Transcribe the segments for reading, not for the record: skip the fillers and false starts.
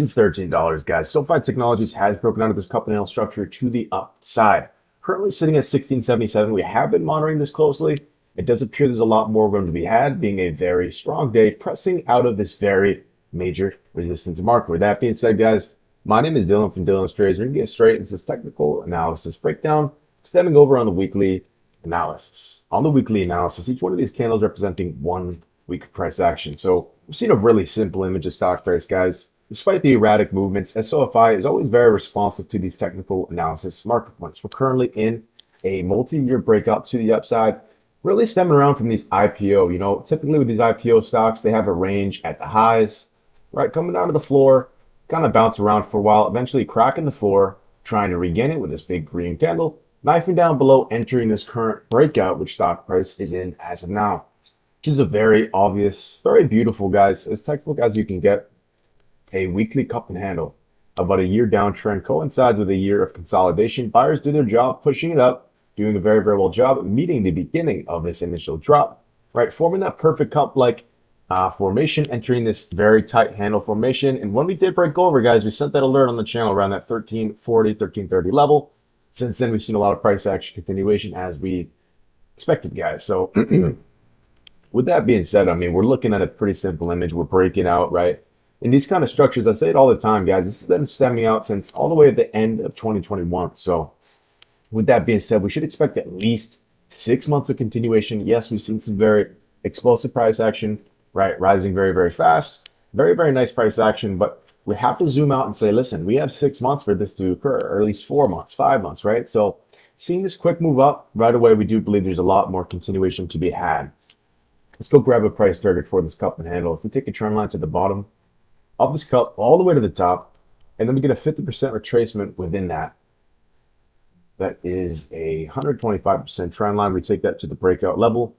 since $13, guys. SoFi Technologies has broken out of this cup and handle structure to the upside. Currently sitting at 1677. We have been monitoring this closely. It does appear there's a lot more room to be had, being a very strong day, pressing out of this very major resistance marker. With that being said, guys, my name is Dylan from Dylan's Trades. We're going to get straight into this technical analysis breakdown, stemming over on the weekly analysis. On the weekly analysis, each one of these candles representing 1 week price action. So we've seen a really simple image of stock price, guys. Despite the erratic movements, SoFi is always very responsive to these technical analysis market points. We're currently in a multi-year breakout to the upside, really stemming around from these IPO. You know, typically with these IPO stocks, they have a range at the highs, right? Coming down to the floor, kind of bounce around for a while, eventually cracking the floor, trying to regain it with this big green candle, knifing down below, entering this current breakout, which stock price is in as of now, which is a very obvious, very beautiful, guys, as technical as you can get. A weekly cup and handle. About a year downtrend coincides with a year of consolidation. Buyers do their job, pushing it up, doing a very, very well job, meeting the beginning of this initial drop, right? Forming that perfect cup-like formation, entering this very tight handle formation. And when we did break over, guys, we sent that alert on the channel around that 1340, 1330 level. Since then, we've seen a lot of price action continuation as we expected, guys. So with that being said, I mean, we're looking at a pretty simple image. We're breaking out, right? In these kind of structures, I say it all the time, guys, this has been stemming out since all the way at the end of 2021. So with that being said, we should expect at least 6 months of continuation. Yes, we've seen some very explosive price action, right? Rising very, very fast. Very, very nice price action. But we have to zoom out and say, listen, we have 6 months for this to occur, or at least 4 months, 5 months, right? So seeing this quick move up right away, we do believe there's a lot more continuation to be had. Let's go grab a price target for this cup and handle. If we take a trend line to the bottom of this cup all the way to the top, and then we get a 50% retracement within that. That is a 125% trend line. We take that to the breakout level.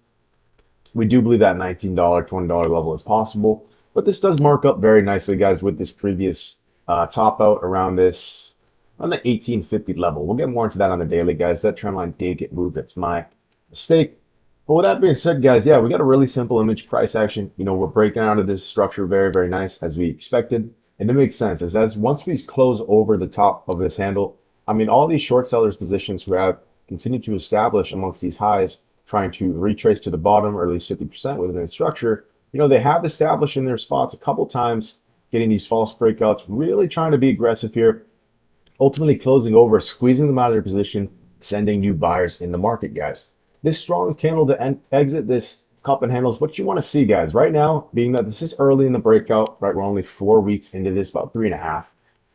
We do believe that $19, $20 level is possible, but this does mark up very nicely, guys, with this previous top out around this, on the 1850 level. We'll get more into that on the daily, guys. That trend line did get moved. That's my mistake. But with that being said, guys, yeah, we got a really simple image price action. You know, we're breaking out of this structure very, very nice as we expected. And it makes sense as once we close over the top of this handle, I mean, all these short sellers positions who have continued to establish amongst these highs, trying to retrace to the bottom or at least 50% within the structure, you know, they have established in their spots a couple times, getting these false breakouts, really trying to be aggressive here, ultimately closing over, squeezing them out of their position, sending new buyers in the market, guys. This strong candle to exit this cup and handle is what you want to see, guys. Right now, being that this is early in the breakout, right? We're only 4 weeks into this, about 3.5.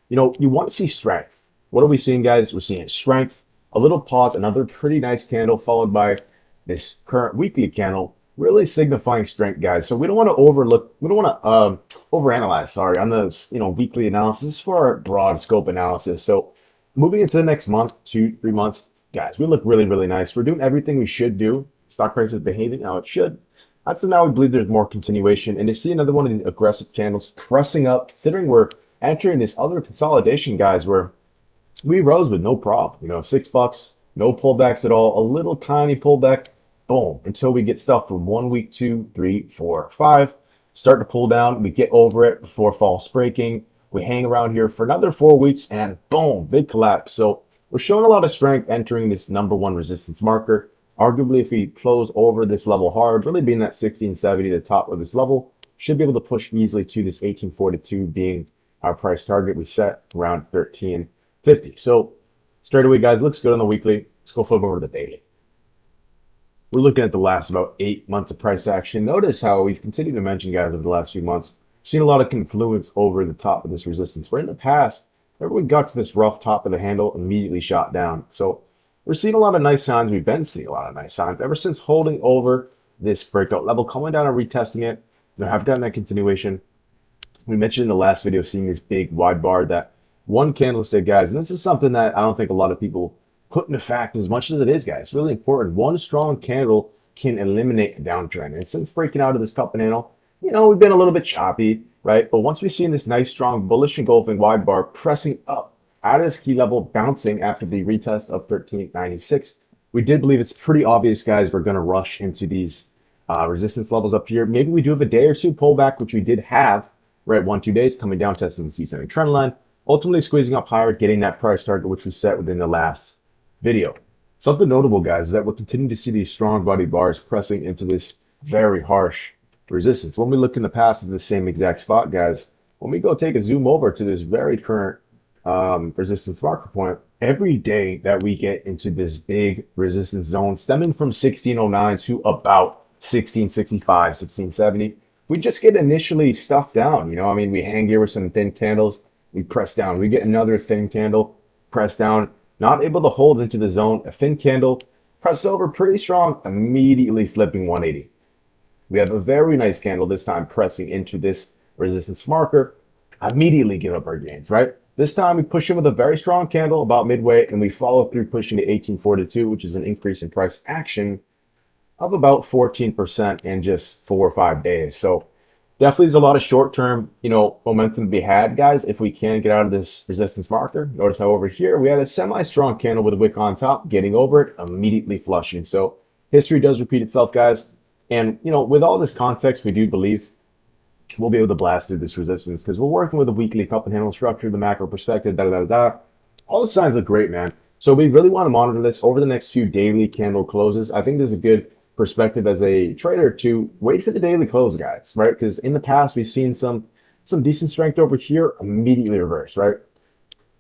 You know, you want to see strength. What are we seeing, guys? We're seeing strength, a little pause, another pretty nice candle, followed by this current weekly candle, really signifying strength, guys. So we don't want to overanalyze, sorry, on the, you know, weekly analysis for our broad scope analysis. So moving into the next month, 2, 3 months, guys, we look really, really nice. We're doing everything we should do. Stock price is behaving how it should. That's now we believe there's more continuation. And to see another one of these aggressive candles pressing up, considering we're entering this other consolidation, guys, where we rose with no problem. You know, $6, no pullbacks at all, a little tiny pullback, boom, until we get stuff from 1 week, 2, 3, 4, 5, start to pull down. We get over it before false breaking. We hang around here for another 4 weeks and boom, big collapse. So we're showing a lot of strength entering this #1 resistance marker. Arguably, if we close over this level hard, really being that 1670, the top of this level, should be able to push easily to this 1842 being our price target we set around 1350. So straight away, guys, looks good on the weekly. Let's go flip over to the daily. We're looking at the last about 8 months of price action. Notice how we've continued to mention, guys, over the last few months, seen a lot of confluence over the top of this resistance. Where in the past, everyone got to this rough top of the handle, immediately shot down. So we're seeing a lot of nice signs. We've been seeing a lot of nice signs ever since holding over this breakout level, coming down and retesting it. You know, I've gotten that continuation. We mentioned in the last video, seeing this big wide bar, that one candlestick, guys. And this is something that I don't think a lot of people put into fact as much as it is, guys. It's really important. One strong candle can eliminate a downtrend. And since breaking out of this cup and handle, you know, we've been a little bit choppy, right? But once we've seen this nice, strong, bullish engulfing wide bar pressing up out of this key level, bouncing after the retest of 1396, we did believe it's pretty obvious, guys, we're going to rush into these resistance levels up here. Maybe we do have a day or two pullback, which we did have right? 1-2 days coming down, testing the descending trend line, ultimately squeezing up higher, getting that price target, which was set within the last video. Something notable, guys, is that we're continuing to see these strong body bars pressing into this very harsh resistance. When we look in the past at the same exact spot, guys, when we go take a zoom over to this very current resistance marker point, every day that we get into this big resistance zone stemming from 1609 to about 1665, 1670, we just get initially stuffed down. I mean, we hang here with some thin candles, we press down, we get another thin candle, press down, not able to hold into the zone, a thin candle, press over pretty strong, immediately flipping 180. We have a very nice candle this time pressing into this resistance marker, immediately give up our gains, right? This time we push in with a very strong candle about midway, and we follow through pushing to 1842, which is an increase in price action of about 14% in just 4 or 5 days. So definitely there's a lot of short-term, momentum to be had, guys, if we can get out of this resistance marker. Notice how over here we had a semi-strong candle with a wick on top, getting over it, immediately flushing. So history does repeat itself, guys. And, with all this context, we do believe we'll be able to blast through this resistance because we're working with a weekly cup and handle structure, the macro perspective, All the signs look great, man. So we really want to monitor this over the next few daily candle closes. I think this is a good perspective as a trader to wait for the daily close, guys, right? Because in the past, we've seen some decent strength over here, immediately reverse, right?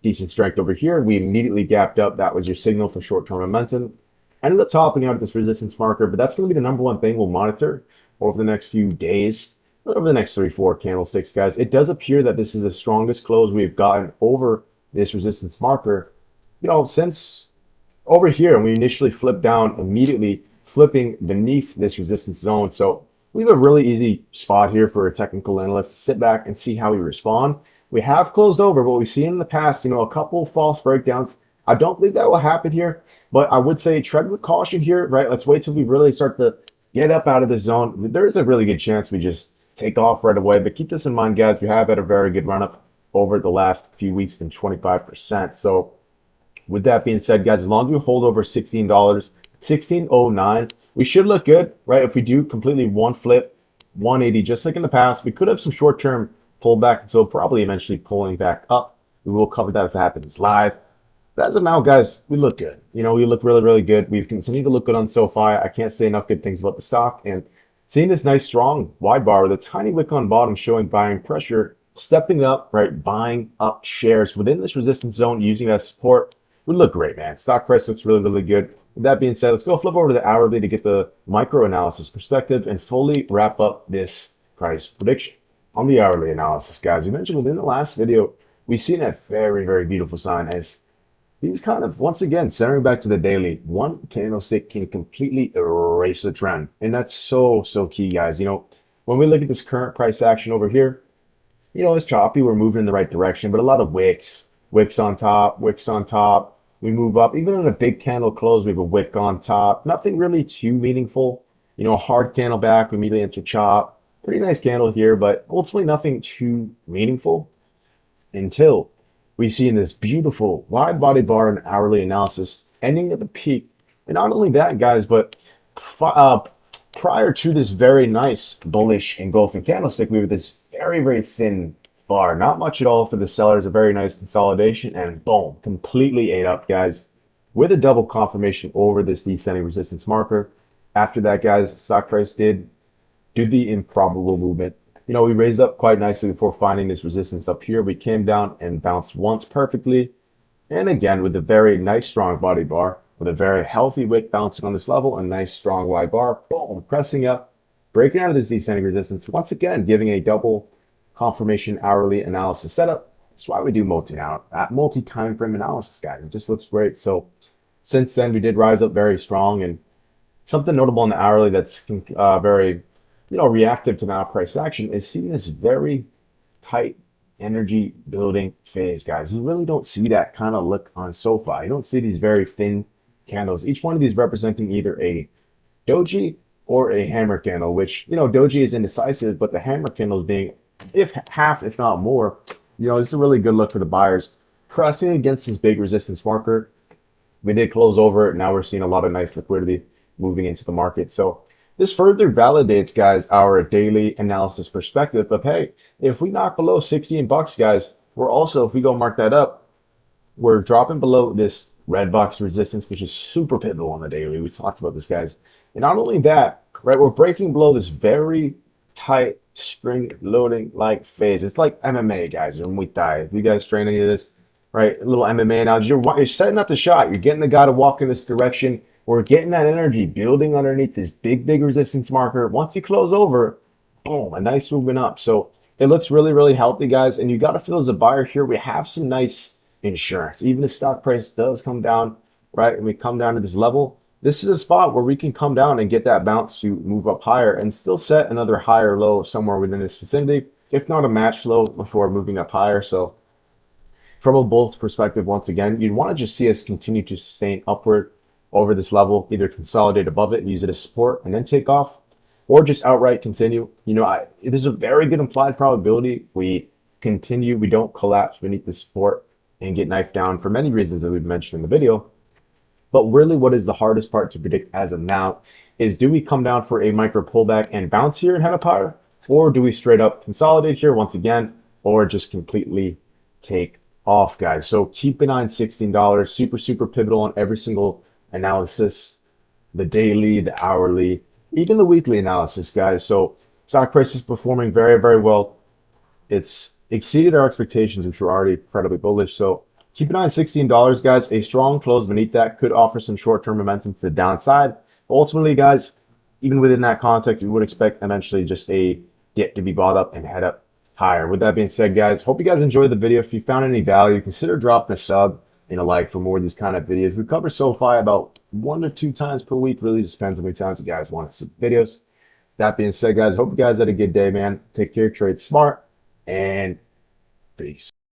Decent strength over here, we immediately gapped up. That was your signal for short-term momentum. Ended up topping out at this resistance marker, but that's going to be the number one thing we'll monitor over the next few days, over the next 3-4 candlesticks, guys. It does appear that this is the strongest close we've gotten over this resistance marker, since over here, and we initially flipped down, immediately flipping beneath this resistance zone. So we have a really easy spot here for a technical analyst to sit back and see how we respond. We have closed over, but we've seen in the past, a couple false breakdowns. I don't believe that will happen here, but I would say tread with caution here, right? Let's wait till we really start to get up out of the zone. There is a really good chance we just take off right away, but keep this in mind, guys. We have had a very good run up over the last few weeks in 25%. So with that being said, guys, as long as we hold over $16, 1609, we should look good, right? If we do completely one flip, 180, just like in the past, we could have some short-term pullback until probably eventually pulling back up. We will cover that if it happens live. But as of now, guys, we look good. We look really, really good. We've continued to look good on SoFi. I can't say enough good things about the stock. And seeing this nice, strong wide bar with a tiny wick on bottom showing buying pressure, stepping up, right, buying up shares within this resistance zone, using that as support, would look great, man. Stock price looks really, really good. With that being said, let's go flip over to the hourly to get the micro analysis perspective and fully wrap up this price prediction. On the hourly analysis, guys, we mentioned within the last video, we've seen a very, very beautiful sign as these kind of, once again, centering back to the daily, one candlestick can completely erase the trend. And that's so, so key, guys. When we look at this current price action over here, it's choppy. We're moving in the right direction, but a lot of wicks on top, wicks on top. We move up. Even in a big candle close, we have a wick on top. Nothing really too meaningful. A hard candle back, we immediately enter chop. Pretty nice candle here, but ultimately nothing too meaningful until we see in this beautiful wide body bar and hourly analysis ending at the peak. And not only that, guys, but prior to this very nice bullish engulfing candlestick, we have this very, very thin bar. Not much at all for the sellers. A very nice consolidation, and boom, completely ate up, guys, with a double confirmation over this descending resistance marker. After that, guys, stock price did do the improbable movement. We raised up quite nicely before finding this resistance up here. We came down and bounced once perfectly. And again, with a very nice, strong body bar, with a very healthy wick bouncing on this level, a nice, strong wide bar, boom, pressing up, breaking out of this descending resistance. Once again, giving a double confirmation hourly analysis setup. That's why we do multi-time frame analysis, guys. It just looks great. So since then, we did rise up very strong. And something notable in the hourly that's very reactive to now price action is seeing this very tight energy building phase, guys. You really don't see that kind of look on SoFi. You don't see these very thin candles. Each one of these representing either a doji or a hammer candle, which, doji is indecisive, but the hammer candle is being half, if not more. This is a really good look for the buyers. Pressing against this big resistance marker. We did close over it. Now we're seeing a lot of nice liquidity moving into the market. So This further validates, guys, our daily analysis perspective of, hey, if we knock below 16 bucks, guys, we're also, if we go mark that up, we're dropping below this red box resistance, which is super pivotal on the daily. We talked about this, guys. And not only that, right, we're breaking below this very tight spring loading like phase. It's like MMA, guys, or Muay Thai. If you guys train any of this, right, a little MMA analogy, you're setting up the shot. You're getting the guy to walk in this direction. We're getting that energy building underneath this big resistance marker. Once you close over, boom, a nice movement up. So it looks really healthy, guys. And you got to feel as a buyer here, we have some nice insurance. Even if stock price does come down, right, and we come down to this level, this is a spot where we can come down and get that bounce to move up higher and still set another higher low somewhere within this vicinity, if not a match low before moving up higher. So from a bull's perspective, once again, you'd want to just see us continue to sustain upward over this level, either consolidate above it and use it as support and then take off, or just outright continue. You know, there's a very good implied probability we continue, we don't collapse beneath the support and get knifed down for many reasons that we've mentioned in the video. But really what is the hardest part to predict as of now is, do we come down for a micro pullback and bounce here and head up higher? Or do we straight up consolidate here once again, or just completely take off, guys? So keep an eye on $16, super pivotal on every single analysis, the daily, the hourly, even the weekly analysis, guys. So stock price is performing very well. It's exceeded our expectations, which were already incredibly bullish. So keep an eye on $16, guys. A strong close beneath that could offer some short-term momentum to the downside. But ultimately, guys, even within that context, we would expect eventually just a dip to be bought up and head up higher. With that being said, guys, hope you guys enjoyed the video. If you found any value, consider dropping a sub and a like for more of these kind of videos. We cover SoFi about 1 to 2 times per week. Really just depends on how many times you guys want to see videos. That being said, guys, hope you guys had a good day, man. Take care, trade smart, and peace.